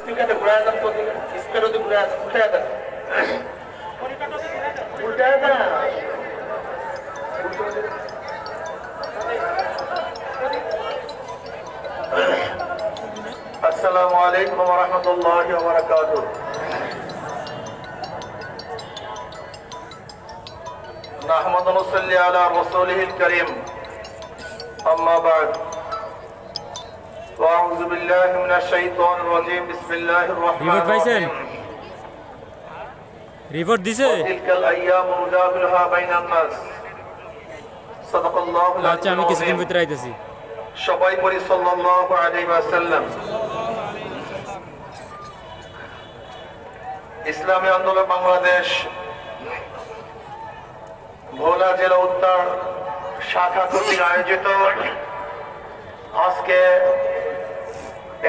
স্পিকারে ঘুরায় দেন তো, স্পিকারে যদি ঘুরায় উল্টায় দেন, উল্টায় দেন। আসসালামু আলাইকুম ওয়া রাহমাতুল্লাহি ওয়া বারাকাতুহু। নাহমাদু ওয়া নুসাল্লি আলা রাসূলিহিল কারীম, আম্মা বা'দ। أعوذ بالله من الشيطان الرجيم بسم الله الرحمن الرحيم রিপোর্ট দিছে تلك الأيام نداولها بين الناس صدق الله আচ্ছা আমি কিছুদিন ভিতরে আইতেছি সবাই পড়ি সাল্লাল্লাহু আলাইহি ওয়াসাল্লাম। ইসলামী আন্দোলন বাংলাদেশ ভোলা জেলা উত্তর শাখা কর্তৃক আয়োজিত আজকে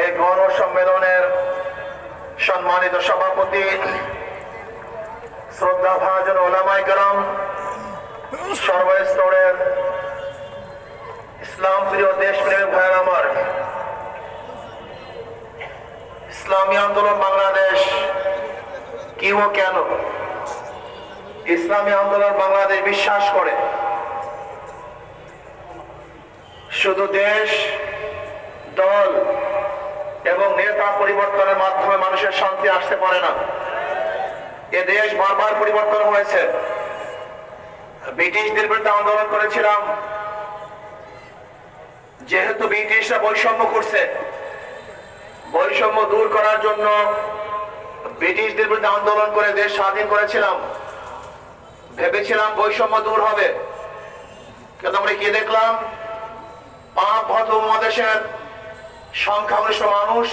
এই গণ সম্মেলনের সম্মানিত সভাপতি শ্রদ্ধাভাজন ওলামায়ে কেরাম, সর্বস্তরের ইসলাম প্রিয় দেশপ্রেমিক ভাইয়ের আমার, ইসলামী আন্দোলন বাংলাদেশ কি ও কেন? ইসলামী আন্দোলন বাংলাদেশ বিশ্বাস করে শুধু দেশ, দল এবং নেতা পরিবর্তনের মাধ্যমে মানুষের শান্তি আসতে পারে না। এ দেশ বারবার পরিবর্তন হয়েছে। ব্রিটিশদের বিরুদ্ধে আন্দোলন করেছিলাম, যেহেতু ব্রিটিশরা বৈষম্য করছে, বৈষম্য দূর করার জন্য ব্রিটিশদের বিরুদ্ধে আন্দোলন করে দেশ স্বাধীন করেছিলাম। ভেবেছিলাম বৈষম্য দূর হবে, কিন্তু আমরা কি দেখলাম? পাক উপমহাদেশের সংখ্যাগরিষ্ঠ মানুষ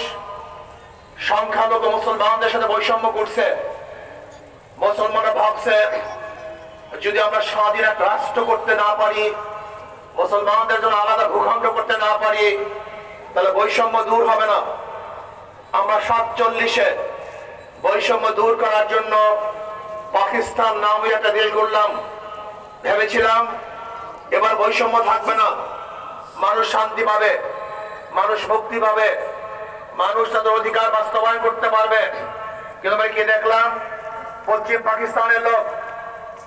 সংখ্যালঘু মুসলমানদের সাথে বৈষম্য করছে। মুসলমানরা ভাবছে যদি আমরা স্বাধীন এক রাষ্ট্র করতে না পারি, মুসলমানদের জন্য আলাদা ভূখণ্ড করতে না পারি, তাহলে বৈষম্য দূর হবে না। আমরা 47-এ বৈষম্য দূর করার জন্য পাকিস্তান নামে একটা দেশ গড়লাম। ভেবেছিলাম এবার বৈষম্য থাকবে না, মানুষ শান্তি পাবে, মানুষ মুক্তি পাবে, মানুষ তাদের অধিকার বাস্তবায়ন করতে পারবে। কিন্তু ভাই কি দেখলাম? পশ্চিম পাকিস্তানের লোক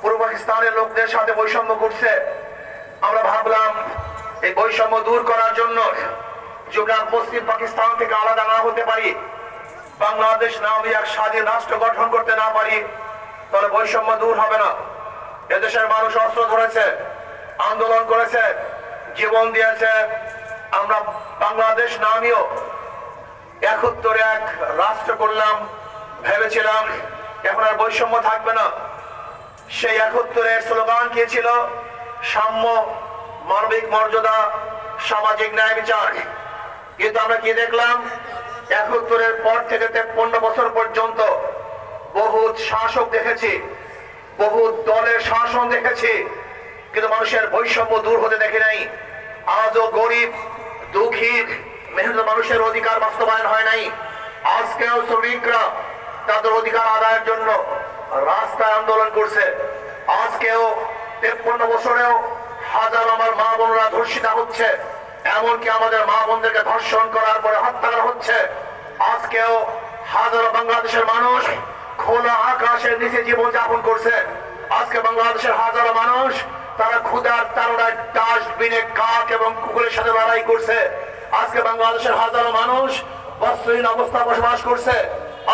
পূর্ব পাকিস্তানের লোকদের সাথে বৈষম্য করছে। আমরা ভাবলাম এই বৈষম্য দূর করার জন্য যদি পশ্চিম পাকিস্তান থেকে আলাদা না হতে পারি, বাংলাদেশ নামে এক স্বাধীন রাষ্ট্র গঠন করতে না পারি, তাহলে বৈষম্য দূর হবে না। এদেশের মানুষ অস্ত্র ধরেছে, আন্দোলন করেছে, জীবন দিয়েছে। আমরা বাংলাদেশ নামীয় 71 এক রাষ্ট্র করলাম। ভেবেছিলাম এখন আর বৈষম্য থাকবে না। সেই 71-এর স্লোগান কি ছিল? সাম্য, মানবিক মর্যাদা, সামাজিক ন্যায় বিচার। কিন্তু আমরা কি দেখলাম? 71-এর পর থেকে 53 বছর পর্যন্ত বহু শাসক দেখেছি, বহু দলের শাসন দেখেছি, কিন্তু মানুষের বৈষম্য দূর হতে দেখি নাই। আজও গরিব, দুঃখী, মেহনত মানুষের অধিকার বাস্তবায়ন হয় নাই। আজকেও শ্রমিকরা তাদের অধিকার আদায়ের জন্য রাস্তায় আন্দোলন করছে। আজকেও 53 বছরেও হাজার আমার মা বোনরা ধর্ষিতা হচ্ছে, এমনকি আমাদের মা বোনদেরকে ধর্ষণ করার পরে হত্যা করা হচ্ছে। আজকেও হাজারো বাংলাদেশের মানুষ খোলা আকাশের নিচে জীবন যাপন করছে। আজকে বাংলাদেশের হাজারো মানুষ তারা ক্ষুধার তাড়নায় ডাস্টবিনে কাক এবং কুকুরের সাথে লড়াই করছে। আজকে বাংলাদেশের হাজারো মানুষ বস্ত্রহীন অবস্থায় বসবাস করছে।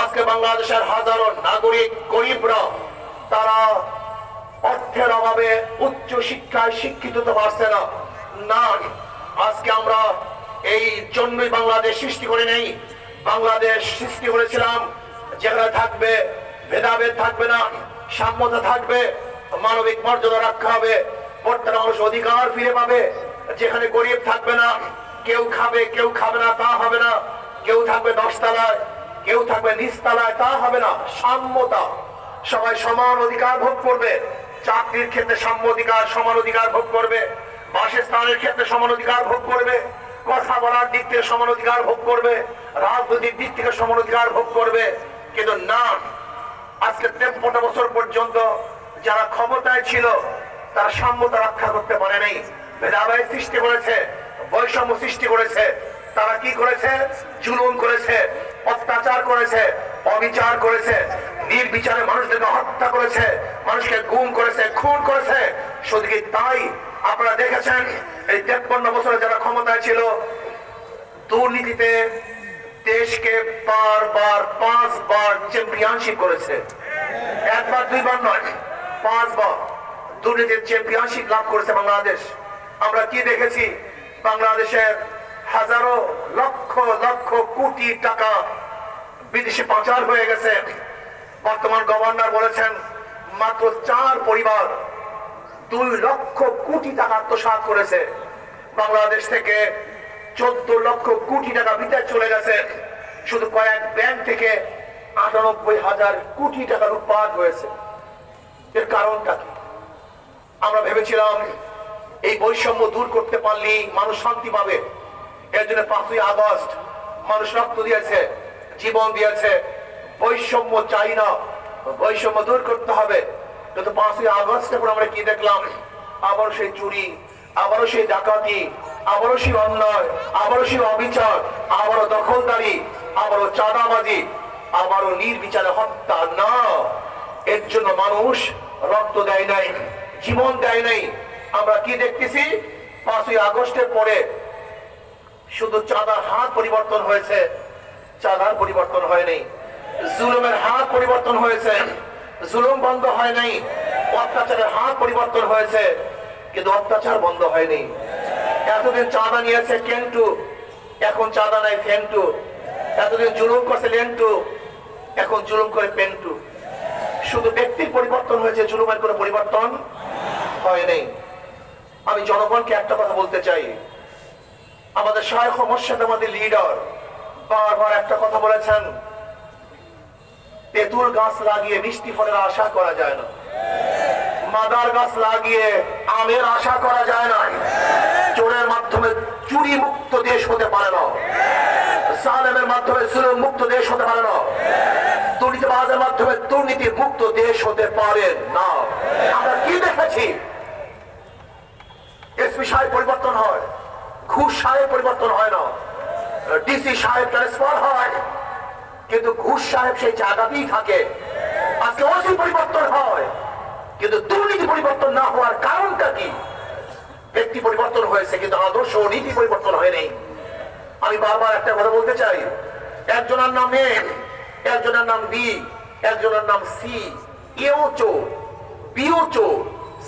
আজকে বাংলাদেশের হাজারো নাগরিক গরিবরা তারা অর্থের অভাবে উচ্চ শিক্ষায় শিক্ষিত হতে পারছে না। না, আজকে আমরা এই জন্যই বাংলাদেশ সৃষ্টি করে নেই। বাংলাদেশ সৃষ্টি করেছিলাম যেখানে থাকবে ভেদাভেদ, থাকবে না, সাম্যতা থাকবে, মানবিক মর্যাদা রক্ষা হবে, প্রত্যেকটা মানুষ অধিকার ফিরে পাবে। যেখানে গরিব থাকবে না, কেউ খাবে কেউ খাবে না তা হবে না, কেউ থাকবে 10 তলায় কেউ থাকবে নিচ তলায় তা হবে না। সাম্যতা, সবাই সমান অধিকার ভোগ করবে। চাকরির ক্ষেত্রে সাম্য অধিকার, সমান অধিকার ভোগ করবে। বাসস্থানের ক্ষেত্রে সমান অধিকার ভোগ করবে। কথা বলার দিক থেকে সমান অধিকার ভোগ করবে। রাজনৈতিক দিক থেকে সমান অধিকার ভোগ করবে। কিন্তু না, আজকে 53 বছর পর্যন্ত যারা ক্ষমতায় ছিল তারা সাম্যতা রক্ষা করতে পারে নাই, ভেদাভেদ সৃষ্টি করেছে, বৈষম্য সৃষ্টি করেছে। তারা কি করেছে? জুলুম করেছে। অত্যাচার করেছে, অবিচার করেছে, নির্বিচারে মানুষদেরকে হত্যা করেছে, মানুষকে গুম করেছে, খুন করেছে। শুধু কি তাই, আপনারা দেখেছেন এই 53 বছরে যারা ক্ষমতায় ছিল, দুর্নীতিতে দেশকে বারবার 5 বার চ্যাম্পিয়নশিপ করেছে। একবার দুইবার নয়, 5 বার দুর্নীতির চ্যাম্পিয়নশিপ লাভ করেছে বাংলাদেশ। আমরা কি দেখেছি, বাংলাদেশের হাজারো লক্ষ লক্ষ কোটি টাকা বিদেশে পাচার হয়ে গেছে। বর্তমান গভর্নর বলেছেন মাত্র 4 পরিবার 2 লক্ষ কোটি টাকা আত্মসাৎ করেছে। বাংলাদেশ থেকে 14 লক্ষ কোটি টাকা বিদেশ চলে গেছে। শুধু কয়েক ব্যাংক থেকে 98,000 কোটি টাকা লুটপাট হয়েছে। এর কারণটা কি? আমরা ভেবেছিলাম এই বৈষম্য দূর করতে পারলেই মানুষ শান্তি পাবে। এর জন্য 5ই আগস্ট মানুষ রক্ত দিয়েছে, জীবন দিয়েছে। বৈষম্য চাই না, বৈষম্য দূর করতে হবে। কিন্তু 5ই আগস্টে পর আমরা কি দেখলাম? আবারও সেই চুরি, আবারও সেই ডাকাতি, আবারও সেই অন্যায়, আবারও সেই অবিচার, আবারও দখলদারি, আবারও চাঁদাবাজি, আবারও নির্বিচারে হত্যা। না, এর জন্য মানুষ রক্ত দেয় নাই, জীবন দেয় নাই। আমরা কি দেখতেছি? 5ই আগস্টের পরে শুধু চাঁদার হাত পরিবর্তন হয়েছে, চাঁদার পরিবর্তন হয়নি। জুলুমের হাত পরিবর্তন হয়েছে, জুলুম বন্ধ হয় নাই। অত্যাচারের হাত পরিবর্তন হয়েছে, কিন্তু অত্যাচার বন্ধ হয়নি। এতদিন চাঁদা নিয়েছে কেন্টু, এখন চাঁদা নাই ফেন্টু। এতদিন জুলুম করছে লেন্টু, এখন জুলুম করে পেন্টু। শুধু ব্যক্তির পরিবর্তন হয়েছে, জুলুমের কোনো পরিবর্তন হয়নি। আমি জনগণকে একটা কথা বলতে চাই, আমাদের শায়খ মোর্শেদ, আমাদের লিডার বারবার একটা কথা বলেছেন, তেঁতুল গাছ লাগিয়ে মিষ্টি ফলের আশা করা যায় না, মাদার গাছ লাগিয়ে আমের আশা করা যায় না। চোরের মাধ্যমে চুরি মুক্ত দেশ হতে পারে না, জালেমের মাধ্যমে জুলুম মুক্ত দেশ হতে পারে না, দুর্নীতিবাজের মাধ্যমে দুর্নীতি মুক্ত দেশ হতে পারে না। আমরা কি দেখেছি? এসপি সাহেব পরিবর্তন হয়, ঘুষ সাহেব পরিবর্তন হয় না, ডিসি সাহেব ট্রান্সফার হয়, কিন্তু ঘুষ সাহেব সেই জায়গাতেই থাকে। আজকে ওসি পরিবর্তন হয়, কিন্তু দুর্নীতি পরিবর্তন না হওয়ার কারণটা কি? ব্যক্তি পরিবর্তন হয়েছে, কিন্তু আদর্শ ও নীতি পরিবর্তন হয়নি। আমি বারবার একটা কথা বলতে চাই, একজনের নাম এ, একজনের নাম বি, একজনের নাম সি। এও চোর, বিও চোর,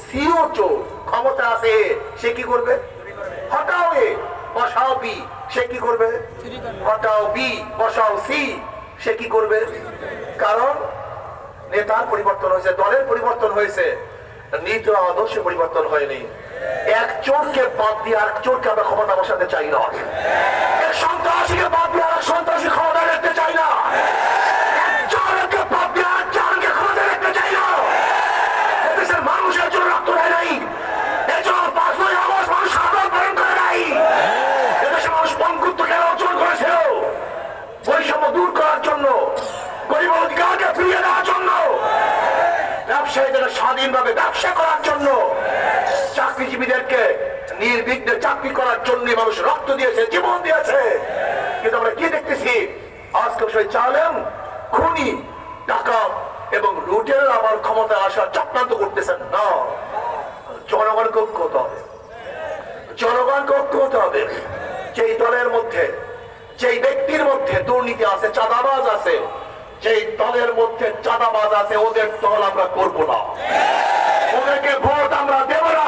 সিও চোর। ক্ষমতা আছে এ, সে কি করবে? হটাও এ, বসাও বি, সে কি করবে? হটাও বি, বসাও সি, সে কি করবে? কারণ নেতার পরিবর্তন হয়েছে, দলের পরিবর্তন হয়েছে, নীতি আদর্শ পরিবর্তন হয়নি। এক চোরকে বাদ দিয়ে আর চোরকে আমরা ক্ষমতা বসাতে চাই না, এক সন্ত্রাসীকে বাদ দিয়ে আর সন্ত্রাসী ক্ষমতা রাখতে চাই না, এক চোরকে বাদ দিয়ে আর চোরকে ক্ষমতা রাখতে চাই না। এদেশের মানুষের জন্য রক্ত দেয় নাই, এজন্য 5ই আগস্ট মানুষ সাধারণ পালন করে নাই। এদেশের মানুষ বঙ্গুত্ব কেন অর্জন করেছিল? বৈষম্য দূর করার জন্য, গরিব অধিকারকে ফিরিয়ে দেওয়ার জন্য, ব্যবসায়ীদের স্বাধীনভাবে ব্যবসা করার জন্য, চাকরিজীবীদেরকে নির্বিঘ্নে চাকরি করার জন্য মানুষ রক্ত দিয়েছে, জীবন দিয়েছে। কিন্তু আমরা কি দেখতেছি? আজকে সেই জালেম, খুনি, ডাকাত এবং লুটের আবার ক্ষমতা আসার চক্রান্ত করতেছেন। না, জনগণকে ঐক্য হতে হবে, জনগণকে ঐক্য হতে হবে। যেই দলের মধ্যে, যেই ব্যক্তির মধ্যে দুর্নীতি আছে, চাঁদাবাজ আছে, যেই দলের মধ্যে চাঁদাবাজ আছে, ওদের দল আমরা করবো না, ওদেরকে ভোট আমরা দেব না,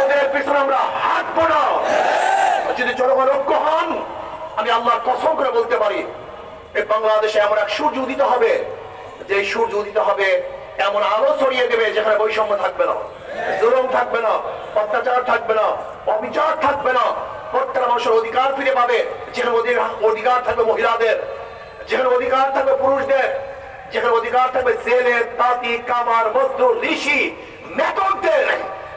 ওদের পিছনে আমরা হাঁটবো না। যদি জনগণ ঐক্য হন, আমি আল্লাহর কসম করে বলতে পারি, এই বাংলাদেশে এমন এক সূর্য উদিত হবে, যে সূর্য উদিত হবে এমন আলো ছড়িয়ে দেবে, যেখানে বৈষম্য থাকবে না, জুলুম থাকবে না, অত্যাচার থাকবে না, অবিচার থাকবে না। প্রত্যেকটা মানুষের অধিকার ফিরে পাবে, যেখানে অধিকার থাকবে মহিলাদের, যেখানে অধিকার থাকবে পুরুষদের, যেখানে অধিকার থাকবে জেলের, তাঁতি, কামার, মজদুর, ঋষি, মেথকদের,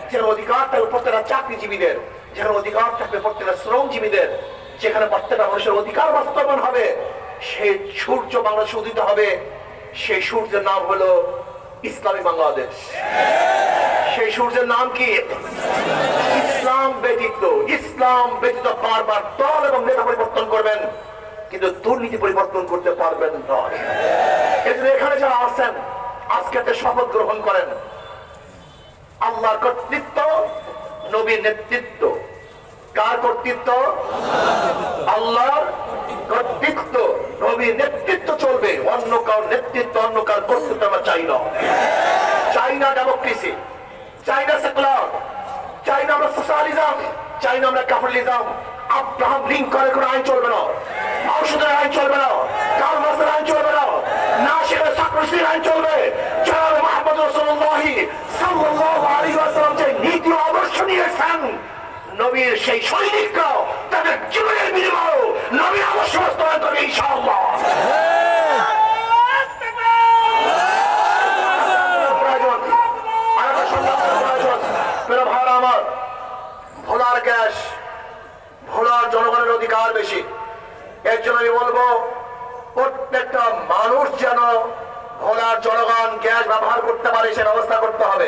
যেখানে অধিকার থাকবে প্রত্যেকটা চাকরিজীবীদের, যেখানে অধিকার থাকবে প্রত্যেকটা শ্রমজীবীদের, যেখানে প্রত্যেকটা মানুষের অধিকার বাস্তবায়ন হবে, সেই সূর্য বাংলাদেশে উদিত হবে। সেই সূর্যের নাম হলো ইসলামী বাংলাদেশ। সেই সূর্যের নাম কি? ইসলাম ব্যতীত, ইসলাম ব্যতীত বারবার দল এবং নেতা পরিবর্তন করবেন, কিন্তু দুর্নীতি পরিবর্তন করতে পারবেন না। এজন্য এখানে যারা আছেন আজকে একটা শপথ গ্রহণ করেন, আল্লাহর কর্তৃত্ব, নবীর নেতৃত্ব। কার কর্তৃত্ব? আল্লাহর কর্তৃত্ব, নবীর নেতৃত্ব চলবে। অন্য কার নেতৃত্ব, অন্য কার কর্তৃত্ব আমরা চাই না। চাই না ডেমোক্রেসি, চাই না সেকুলার, চাই না আমরা সোশ্যালিজম, চাই না আমরা ক্যাপিটালিজম। আব্রাহাম লিঙ্কনের কোন আইন চলবে না, ঔষধের আইন চলবে না, কার্ল মার্ক্সের আইন চলবে না, নাসিরের সাকরুসির আইন চলবে। জনাব মুহাম্মদ রাসূলুল্লাহ সাল্লাল্লাহু আলাইহি ওয়াসাল্লাম যে নীতি আদর্শ নিয়েছেন, নবীর সেই সৈনিকরা তাদের জীবনের বিনিময়ে নবীর আদর্শ বাস্তবায়ন করবে ইনশাআল্লাহ। প্রয়োজন আরেকটা সংগ্রামের প্রয়োজন। প্রিয় ভাইরা আমার, ভোলার গ্যাস, ভোলার জনগণের অধিকার বেশি। এর জন্য আমি বলবো প্রত্যেকটা মানুষ যেন ভোলার জনগণ গ্যাস ব্যবহার করতে পারে সে ব্যবস্থা করতে হবে।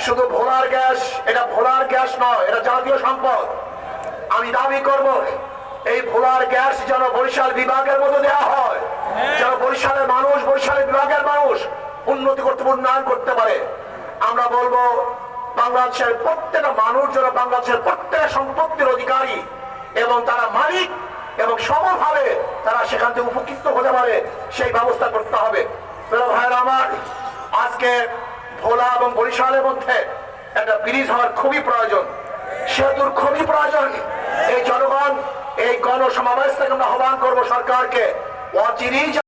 শুধু ভোলার গ্যাস, এটা ভোলার গ্যাস নয়, এটা জাতীয় সম্পদ। আমি দাবি করব এই ভোলার গ্যাস যেন বরিশাল বিভাগের মধ্যে দেওয়া হয়, যেন বরিশালের মানুষ, বরিশালের বিভাগের মানুষ উন্নতি করতে, উন্নয়ন করতে পারে। আমরা বলবো বাংলাদেশের প্রত্যেকটা মানুষ যেন বাংলাদেশের প্রত্যেকটা সম্পত্তির অধিকারী এবং তারা মালিক এবং সমভাবে তারা সেখান থেকে উপকৃত হতে পারে, সেই ব্যবস্থা করতে হবে। প্রিয় ভাইরা আমার, আজকে ভোলা এবং বরিশালের মধ্যে একটা ব্রিজ হওয়ার খুবই প্রয়োজন, সেতুর খুবই প্রয়োজন। এই জনগণ এই গণসমাবেশ থেকে আমরা আহ্বান করবো সরকারকে অচিরেই